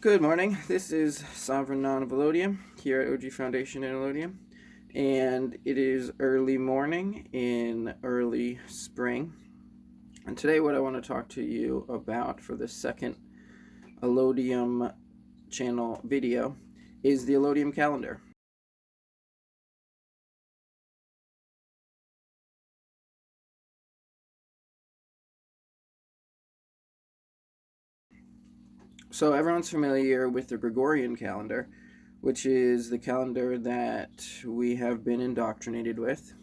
Good morning. This is Sovereign Non of Allodium here at OG Foundation in Allodium, and it is early morning in early spring. And today, what I want to talk to you about for the second Allodium channel video is the Allodium Calendar. So everyone's familiar with the Gregorian calendar, which is the calendar that we have been indoctrinated with,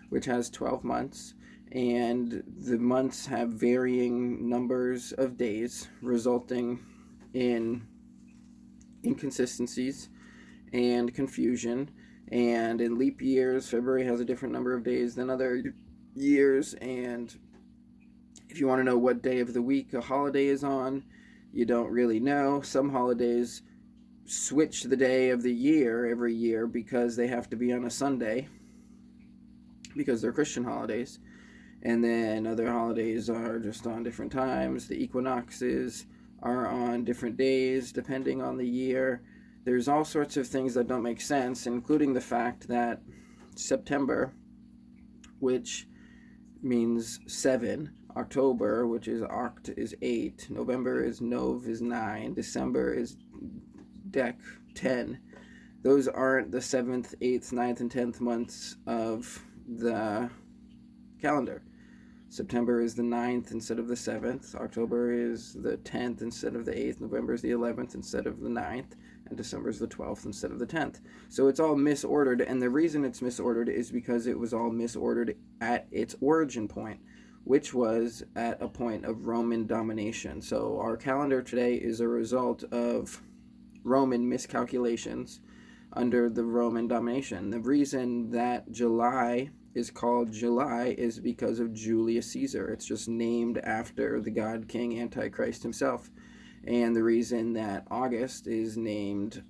which has 12 months, and the months have varying numbers of days, resulting in inconsistencies and confusion. And in leap years, February has a different number of days than other years, and if you want to know what day of the week a holiday is on, you don't really know. Some holidays switch the day of the year every year because they have to be on a Sunday because they're Christian holidays. And then other holidays are just on different times. The equinoxes are on different days depending on the year. There's all sorts of things that don't make sense, including the fact that September, which means 7, October, which is oct, is 8, November is nov, is 9, December is dec, 10. Those aren't the 7th, 8th, 9th, and 10th months of the calendar. September is the 9th instead of the 7th, October is the 10th instead of the 8th, November is the 11th instead of the 9th, and December is the 12th instead of the 10th. So it's all misordered, and the reason it's misordered is because it was all misordered at its origin point, which was at a point of Roman domination. So our calendar today is a result of Roman miscalculations under the Roman domination. The reason that July is called July is because of Julius Caesar. It's just named after the god king Antichrist himself. And the reason that August is named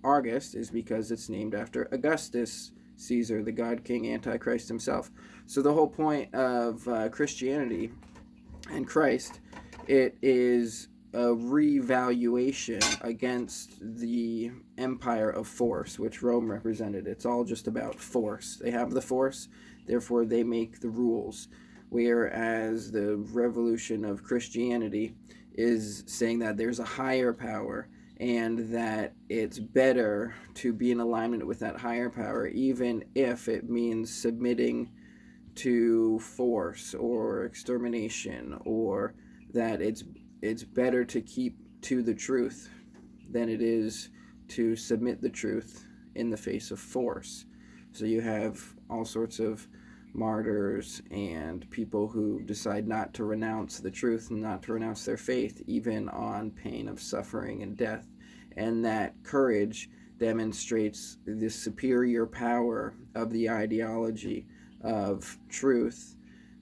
August is because it's named after Augustus Caesar, the god king Antichrist himself. So the whole point of Christianity and Christ, it is a revaluation against the empire of force, which Rome represented. It's all just about force. They have the force, therefore they make the rules. Whereas the revolution of Christianity is saying that there's a higher power and that it's better to be in alignment with that higher power, even if it means submitting to force or extermination, or that it's better to keep to the truth than it is to submit the truth in the face of force. So you have all sorts of martyrs and people who decide not to renounce the truth and not to renounce their faith, even on pain of suffering and death. And that courage demonstrates the superior power of the ideology of truth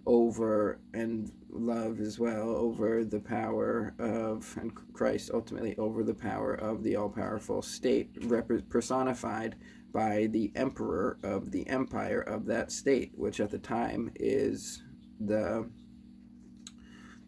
over, and love as well, over the power of, and Christ ultimately over the power of the all-powerful state, personified by the emperor of the empire of that state, which at the time is the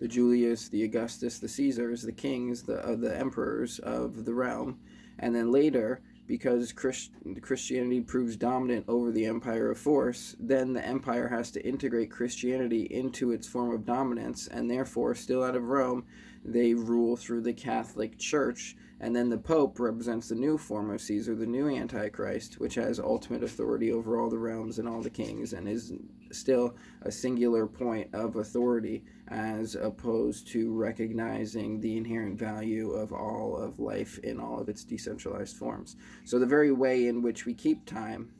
Julius, the Augustus, the Caesars, the kings, the emperors of the realm. And then later, because Christianity proves dominant over the empire of force, then the empire has to integrate Christianity into its form of dominance, and therefore, still out of Rome, they rule through the Catholic Church. And then the Pope represents the new form of Caesar, the new Antichrist, which has ultimate authority over all the realms and all the kings, and is still a singular point of authority, as opposed to recognizing the inherent value of all of life in all of its decentralized forms. So the very way in which we keep time,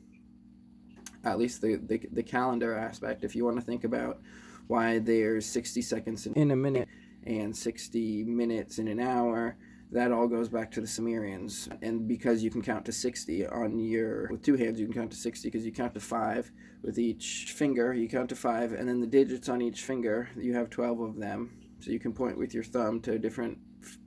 at least the calendar aspect, if you want to think about why there's 60 seconds in a minute and 60 minutes in an hour, that all goes back to the Sumerians. And because you can count to 60 with two hands, you can count to 60 because you count to 5 with each finger, you count to 5, and then the digits on each finger, you have 12 of them. So you can point with your thumb to a different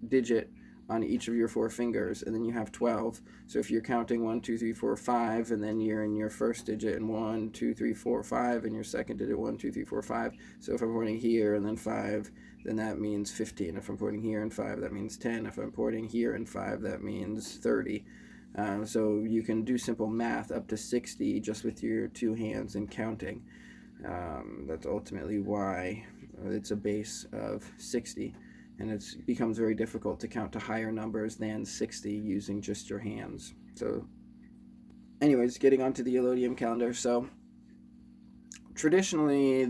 digit on each of your 4 fingers, and then you have 12. So if you're counting 1, 2, 3, 4, 5, and then you're in your first digit, and 1, 2, 3, 4, 5, and your second digit, 1, 2, 3, 4, 5. So if I'm pointing here and then 5, then that means 15. If I'm pointing here and 5, that means 10. If I'm pointing here and 5, that means 30. So you can do simple math up to 60 just with your 2 hands and counting. That's ultimately why it's a base of 60. And it becomes very difficult to count to higher numbers than 60 using just your hands. So anyways, getting onto the Allodium calendar. So traditionally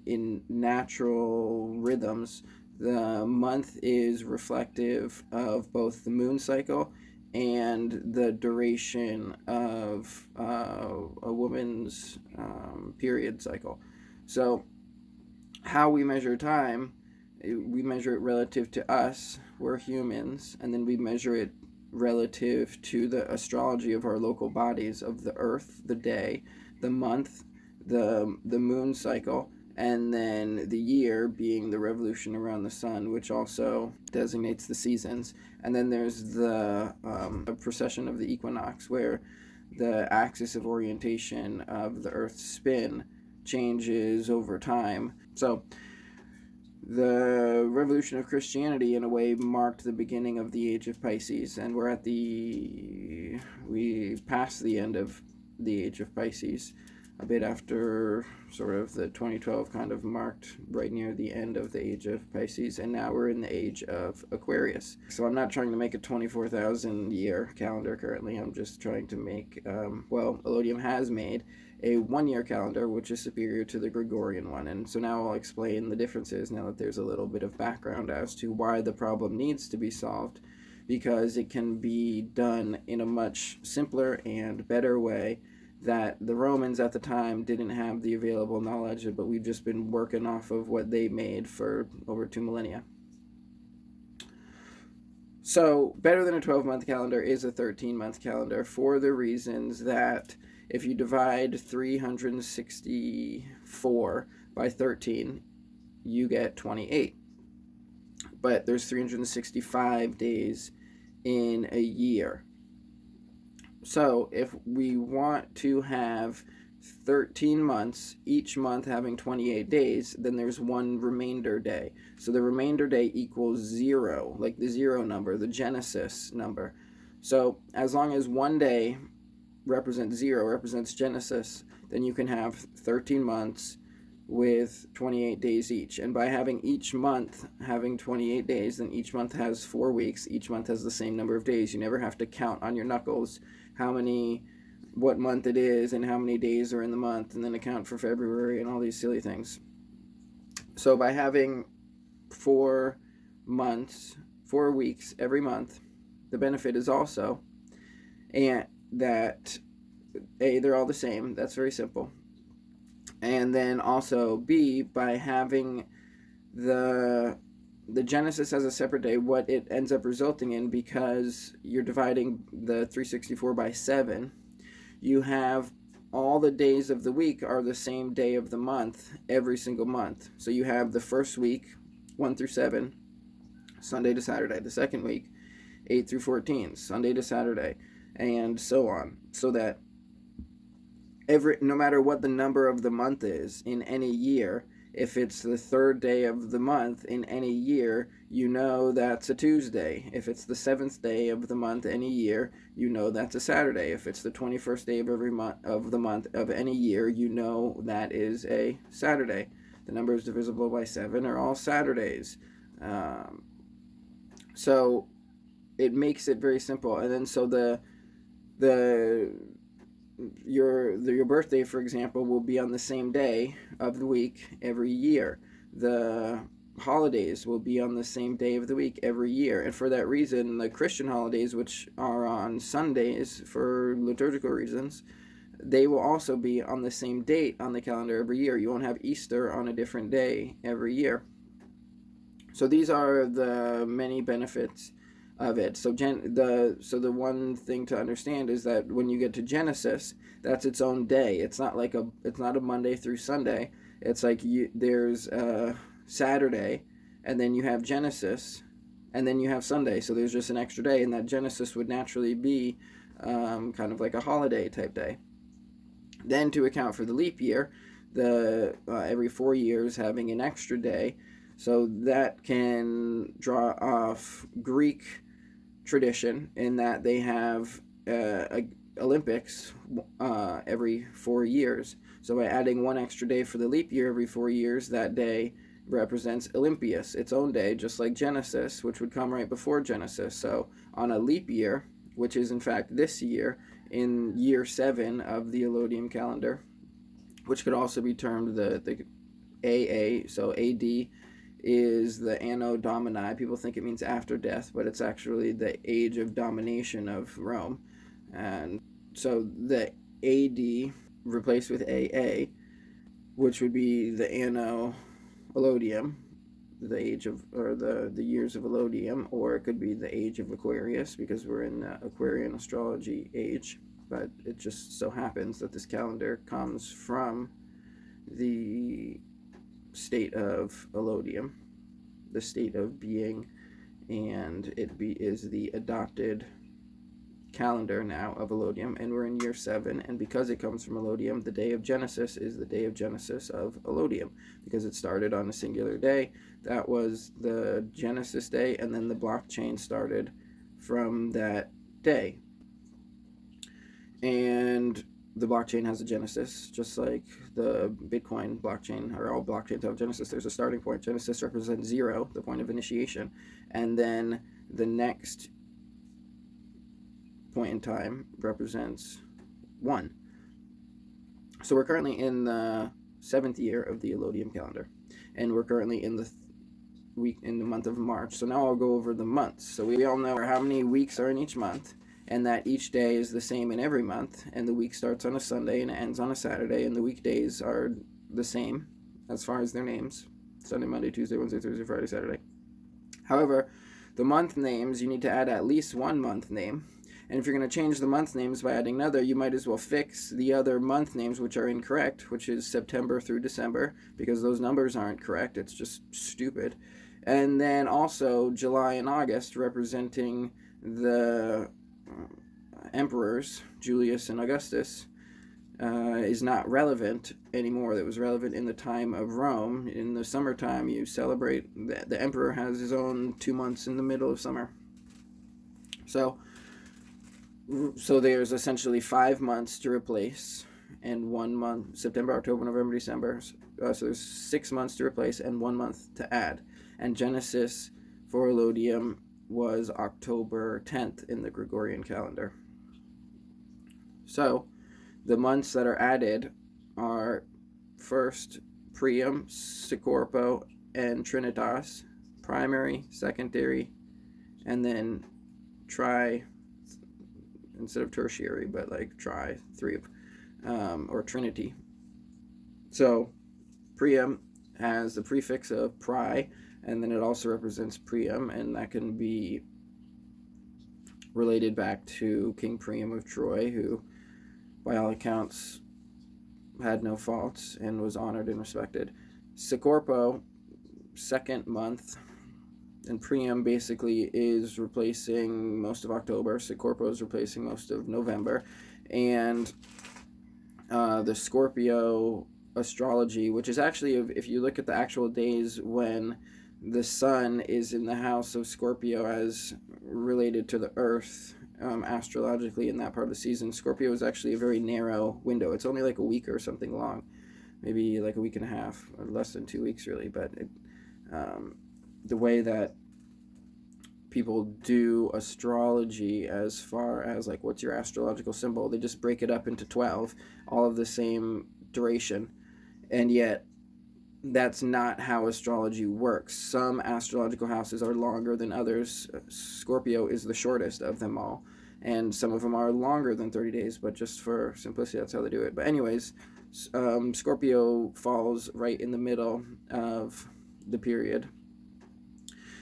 in natural rhythms, the month is reflective of both the moon cycle and the duration of a woman's period cycle. So how we measure time, we measure it relative to us, we're humans, and then we measure it relative to the astrology of our local bodies, of the earth, the day, the month, the moon cycle, and then the year being the revolution around the sun, which also designates the seasons. And then there's the precession of the equinox, where the axis of orientation of the earth's spin changes over time. So the revolution of Christianity, in a way, marked the beginning of the age of Pisces, and we passed the end of the age of Pisces a bit after sort of the 2012 kind of marked right near the end of the age of Pisces, and now we're in the age of Aquarius. So I'm not trying to make a 24,000 year calendar currently. I'm just trying to make, Allodium has made a 1 year calendar, which is superior to the Gregorian one. And so now I'll explain the differences now that there's a little bit of background as to why the problem needs to be solved, because it can be done in a much simpler and better way that the Romans at the time didn't have the available knowledge, but we've just been working off of what they made for over 2 millennia. So better than a 12-month calendar is a 13-month calendar, for the reasons that if you divide 364 by 13, you get 28. But there's 365 days in a year. So if we want to have 13 months, each month having 28 days, then there's one remainder day. So the remainder day equals 0, like the 0 number, the Genesis number. So as long as one day represents 0, represents Genesis, then you can have 13 months with 28 days each. And by having each month having 28 days, then each month has 4 weeks. Each month has the same number of days. You never have to count on your knuckles what month it is and how many days are in the month, and then account for February and all these silly things. So by having 4 weeks every month, the benefit is also and that A, they're all the same. That's very simple. And then also B, by having the Genesis as a separate day, what it ends up resulting in, because you're dividing the 364 by 7, you have all the days of the week are the same day of the month every single month. So you have the first week, 1 through 7, Sunday to Saturday. The second week, 8 through 14, Sunday to Saturday, and so on. So that no matter what the number of the month is in any year, if it's the 3rd day of the month in any year, you know that's a Tuesday. If it's the 7th day of the month any year, you know that's a Saturday. If it's the 21st day of every month of the month of any year, you know that is a Saturday. The numbers divisible by 7 are all Saturdays. So it makes it very simple. And then so your birthday, for example, will be on the same day of the week every year. The holidays will be on the same day of the week every year. And for that reason, the Christian holidays, which are on Sundays for liturgical reasons, they will also be on the same date on the calendar every year. You won't have Easter on a different day every year. So these are the many benefits of it. So the one thing to understand is that when you get to Genesis, that's its own day. It's not a Monday through Sunday. It's like there's a Saturday, and then you have Genesis, and then you have Sunday, so there's just an extra day, and that Genesis would naturally be kind of like a holiday type day. Then to account for the leap year, the every 4 years having an extra day, so that can draw off Greek tradition in that they have Olympics every 4 years. So by adding one extra day for the leap year every 4 years, that day represents Olympius, its own day, just like Genesis, which would come right before Genesis. So on a leap year, which is in fact this year, in year 7 of the Allodium calendar, which could also be termed the AA, so AD is the Anno Domini. People think it means after death, but it's actually the age of domination of Rome. And so the AD replaced with AA, which would be the Anno Allodium, the age of, or the years of Allodium, or it could be the age of Aquarius, because we're in the Aquarian astrology age. But it just so happens that this calendar comes from the state of Allodium, the state of being, and it is the adopted calendar now of Allodium, and we're in year 7, and because it comes from Allodium, the day of Genesis is the day of Genesis of Allodium, because it started on a singular day. That was the Genesis day, and then the blockchain started from that day. And the blockchain has a genesis, just like the Bitcoin blockchain, or all blockchains have Genesis. There's a starting point. Genesis represents 0, the point of initiation, and then the next point in time represents 1. So we're currently in the 7th year of the Allodium calendar, and we're currently in the month of March. So now I'll go over the months. So we all know how many weeks are in each month, and that each day is the same in every month, and the week starts on a Sunday and it ends on a Saturday, and the weekdays are the same as far as their names: Sunday, Monday, Tuesday, Wednesday, Thursday, Friday, Saturday. However, the month names, you need to add at least one month name, and if you're going to change the month names by adding another, you might as well fix the other month names which are incorrect, which is September through December, because those numbers aren't correct. It's just stupid. And then also July and August, representing the emperors, Julius and Augustus, is not relevant anymore. That was relevant in the time of Rome. In the summertime, you celebrate, the emperor has his own 2 months in the middle of summer. So there's essentially 5 months to replace, and 1 month, September, October, November, December. So there's 6 months to replace and 1 month to add. And Genesis for Allodium was October 10th in the Gregorian calendar. So the months that are added are first Priam, Scorpio, and Trinitas, primary, secondary, and then tri, instead of tertiary, but like tri, 3, or Trinity. So Priam has the prefix of pri, and then it also represents Priam, and that can be related back to King Priam of Troy, who by all accounts had no faults and was honored and respected. Scorpio, 2nd month, and Priam basically is replacing most of October. Scorpio is replacing most of November, and the Scorpio astrology, which is actually, if you look at the actual days when the sun is in the house of Scorpio as related to the earth, astrologically in that part of the season, Scorpio is actually a very narrow window. It's only like a week or something long, maybe like a week and a half, or less than 2 weeks really. But the way that people do astrology, as far as like what's your astrological symbol, they just break it up into 12, all of the same duration, and yet that's not how astrology works. Some astrological houses are longer than others. Scorpio is the shortest of them all, and some of them are longer than 30 days, but just for simplicity, that's how they do it. But anyways, Scorpio falls right in the middle of the period.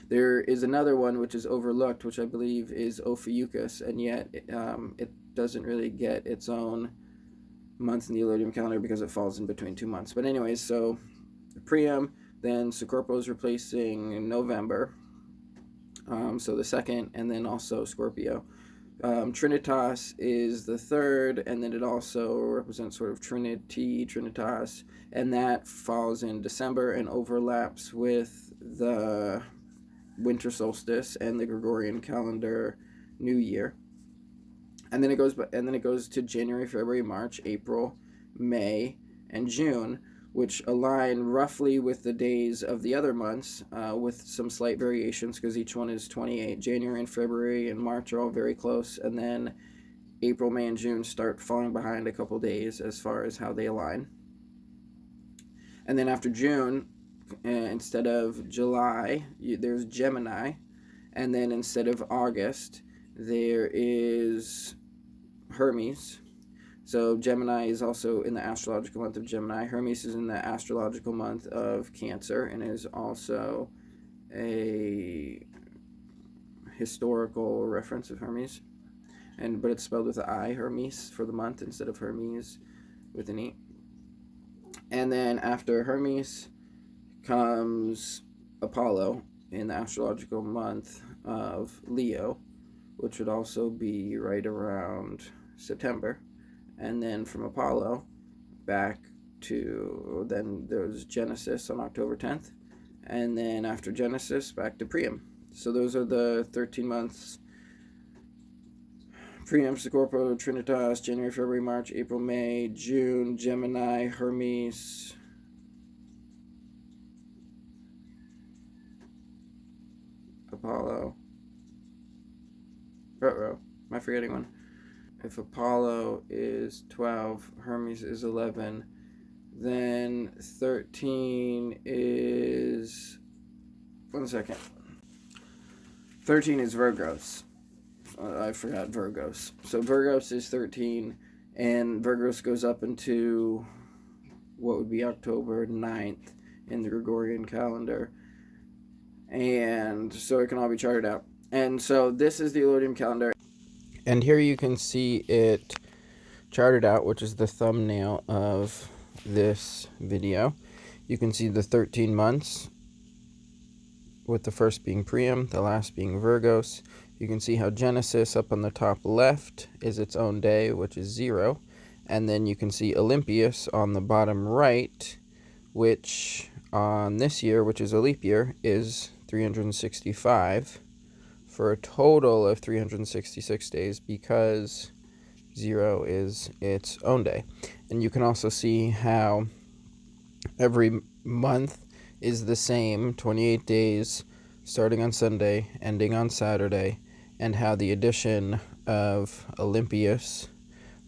There is another one which is overlooked, which I believe is Ophiuchus, and yet it doesn't really get its own month in the Allodium calendar because it falls in between 2 months. But anyways, so Priam, then Scorpio is replacing November. so the second, and then also Scorpio. Trinitas is the third, and then it also represents sort of Trinity, Trinitas, and that falls in December and overlaps with the winter solstice and the Gregorian calendar New Year. And then it goes to January, February, March, April, May, and June, which align roughly with the days of the other months, with some slight variations because each one is 28. January and February and March are all very close, and then April, May, and June start falling behind a couple days as far as how they align. And then after June, instead of July, there's Gemini, and then instead of August, there is Hermes. So Gemini is also in the astrological month of Gemini. Hermes is in the astrological month of Cancer and is also a historical reference of Hermes. But it's spelled with an I, Hermes, for the month instead of Hermes with an E. And then after Hermes comes Apollo in the astrological month of Leo, which would also be right around September. And then from Apollo back to, then there's Genesis on October 10th. And then after Genesis, back to Priam. So those are the 13 months. Priam, Scorpio, Trinitas, January, February, March, April, May, June, Gemini, Hermes, Apollo. Am I forgetting one? If Apollo is 12, Hermes is 11, then 13 is... 1 second. 13 is Virgos. I forgot Virgos. So Virgos is 13, and Virgos goes up into what would be October 9th in the Gregorian calendar. And so it can all be charted out. And so this is the Allodium calendar. And here you can see it charted out, which is the thumbnail of this video. You can see the 13 months, with the first being Priam, the last being Virgos. You can see how Genesis up on the top left is its own day, which is 0. And then you can see Olympius on the bottom right, which on this year, which is a leap year, is 365. For a total of 366 days because 0 is its own day. And you can also see how every month is the same, 28 days, starting on Sunday, ending on Saturday, and how the addition of Olympius,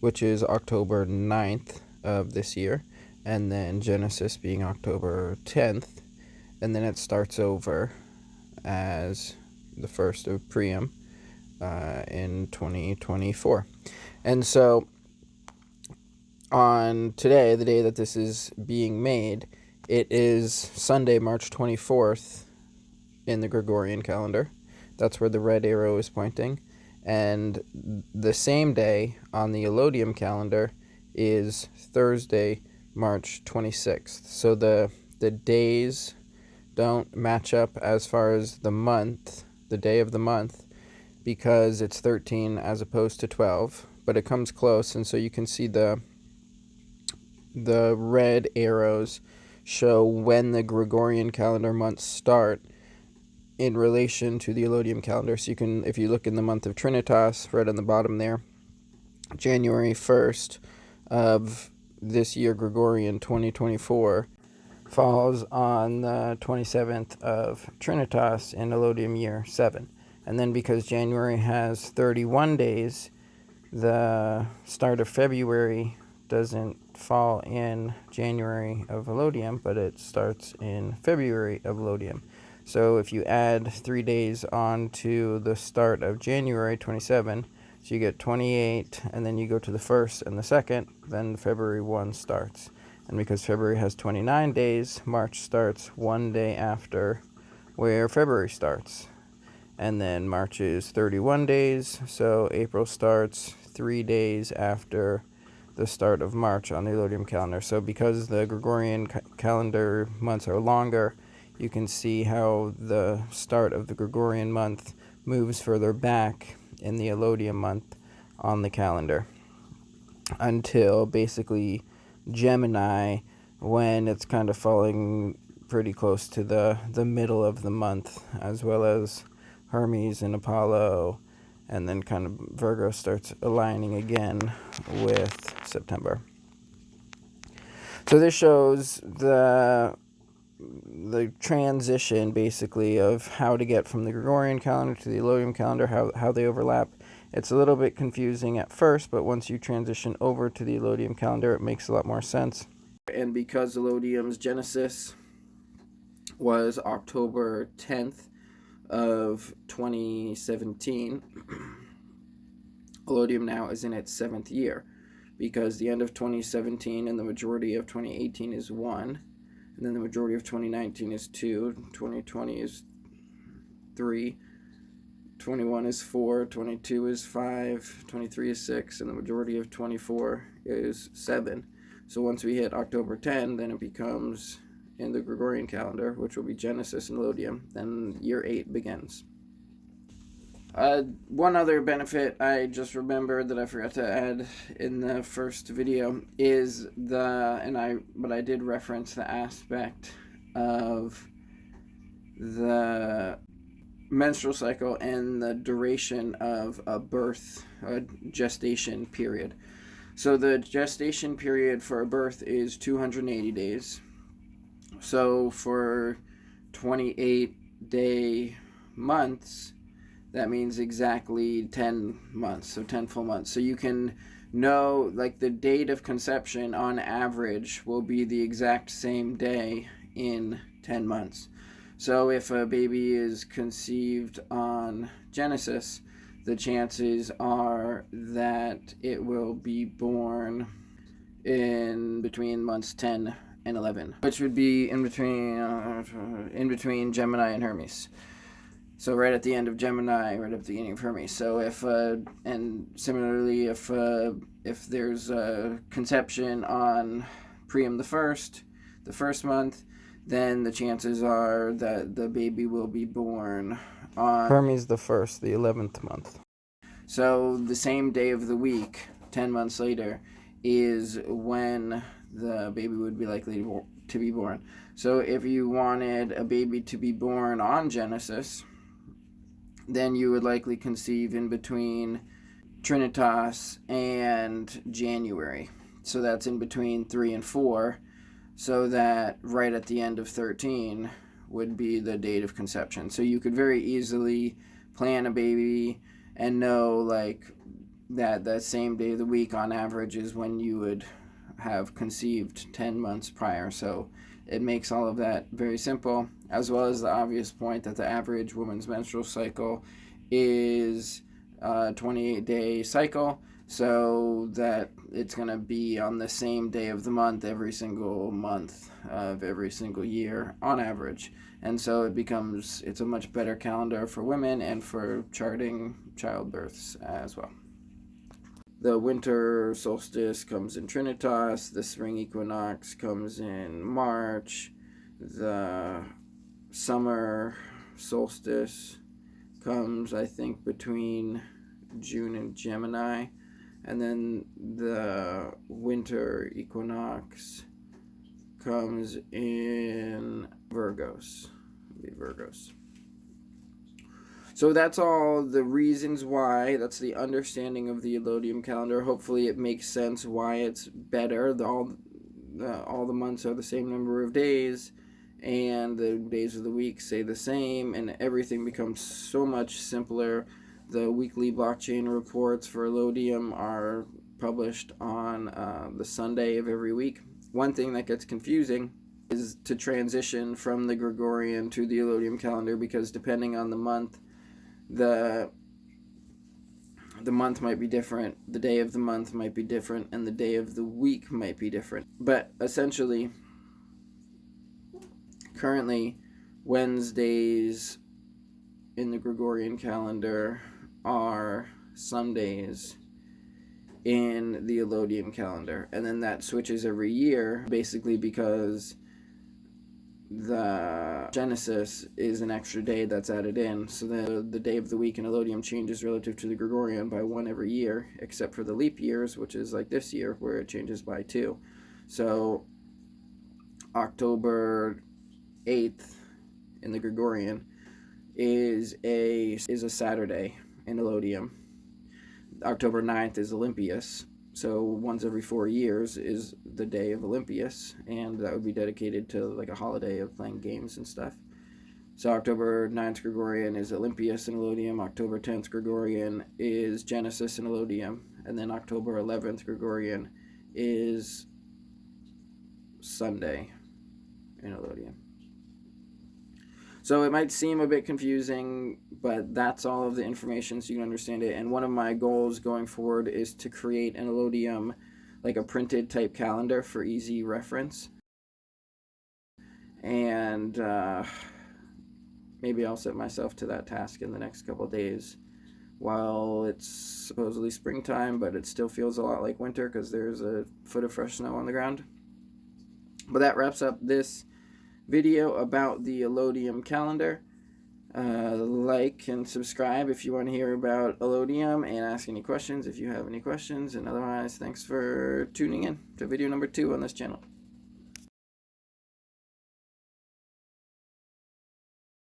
which is October 9th of this year, and then Genesis being October 10th, and then it starts over as the first of Priam in 2024. And so on today, the day that this is being made, it is Sunday, March 24th in the Gregorian calendar. That's where the red arrow is pointing. And the same day on the Allodium calendar is Thursday, March 26th. So the days don't match up as far as the month, the day of the month, because it's 13 as opposed to 12, but it comes close. And so you can see the red arrows show when the Gregorian calendar months start in relation to the Allodium calendar. So you can, if you look in the month of Trinitas, right on the bottom there, January 1st of this year, Gregorian 2024, falls on the 27th of Trinitas in Allodium year 7. And then because January has 31 days, the start of February doesn't fall in January of Allodium, but it starts in February of Allodium. So if you add 3 days on to the start of January 27, so you get 28, and then you go to the 1st and the 2nd, then February 1 starts. And because February has 29 days, March starts 1 day after where February starts. And then March is 31 days, so April starts 3 days after the start of March on the Allodium calendar. So because the Gregorian calendar months are longer, you can see how the start of the Gregorian month moves further back in the Allodium month on the calendar until basically Gemini, when it's kind of falling pretty close to the middle of the month, as well as Hermes and Apollo, and then kind of Virgo starts aligning again with September. So this shows the transition, basically, of how to get from the Gregorian calendar to the Allodium calendar, how they overlap. It's a little bit confusing at first, but once you transition over to the Allodium calendar, it makes a lot more sense. And because Allodium's genesis was October 10th of 2017, Allodium now is in its 7th year, because the end of 2017 and the majority of 2018 is 1, and then the majority of 2019 is 2, 2020 is 3, 21 is 4, 22 is 5, 23 is 6, and the majority of 24 is 7. So once we hit October 10, then it becomes, in the Gregorian calendar, which will be Genesis and Allodium, then year 8 begins. One other benefit I just remembered that I forgot to add in the first video is but I did reference the aspect of the menstrual cycle and the duration of a gestation period. So the gestation period for a birth is 280 days. So for 28-day months, that means exactly 10 months, so 10 full months. So you can know, like, the date of conception on average will be the exact same day in 10 months. So if a baby is conceived on Genesis, the chances are that it will be born in between months 10 and 11, which would be in between Gemini and Hermes. So right at the end of Gemini, right at the beginning of Hermes. So and similarly, if there's a conception on Priam the first month, then the chances are that the baby will be born on Hermes the first, the 11th month. So the same day of the week, 10 months later, is when the baby would be likely to be born. So if you wanted a baby to be born on Genesis, then you would likely conceive in between Trinitas and January. So that's in between 3 and 4, so that right at the end of 13 would be the date of conception. So you could very easily plan a baby and know, like, that same day of the week on average is when you would have conceived 10 months prior. So it makes all of that very simple, as well as the obvious point that the average woman's menstrual cycle is a 28-day cycle, so that it's going to be on the same day of the month every single month of every single year on average. And so it's a much better calendar for women and for charting childbirths as well. The winter solstice comes in Trinitas, the spring equinox comes in March, the summer solstice comes, I think, between June and Gemini, and then the winter equinox comes in Virgos. So that's all the reasons why. That's the understanding of the Allodium calendar. Hopefully it makes sense why it's better. All the months are the same number of days, and the days of the week stay the same, and everything becomes so much simpler. The weekly blockchain reports for Allodium are published on the Sunday of every week. One thing that gets confusing is to transition from the Gregorian to the Allodium calendar, because depending on the month, the month might be different, the day of the month might be different, and the day of the week might be different. But essentially, currently, Wednesdays in the Gregorian calendar are Sundays in the Allodium calendar, and then that switches every year, basically because the Genesis is an extra day that's added in, so the day of the week in Allodium changes relative to the Gregorian by one every year, except for the leap years, which is like this year where it changes by 2. So October 8th in the Gregorian is a Saturday in Allodium. October 9th is Olympius. So once every 4 years is the day of Olympius, and that would be dedicated to like a holiday of playing games and stuff. So October 9th Gregorian is Olympius in Allodium. October 10th Gregorian is Genesis in Allodium. And then October 11th Gregorian is Sunday in Allodium. So it might seem a bit confusing, but that's all of the information so you can understand it. And one of my goals going forward is to create an Allodium, like a printed type calendar for easy reference. And maybe I'll set myself to that task in the next couple of days. While it's supposedly springtime, but it still feels a lot like winter because there's a foot of fresh snow on the ground. But that wraps up this video about the Allodium calendar. Like and subscribe if you want to hear about Allodium, and ask any questions if you have any questions. And otherwise, thanks for tuning in to video number 2 on this channel.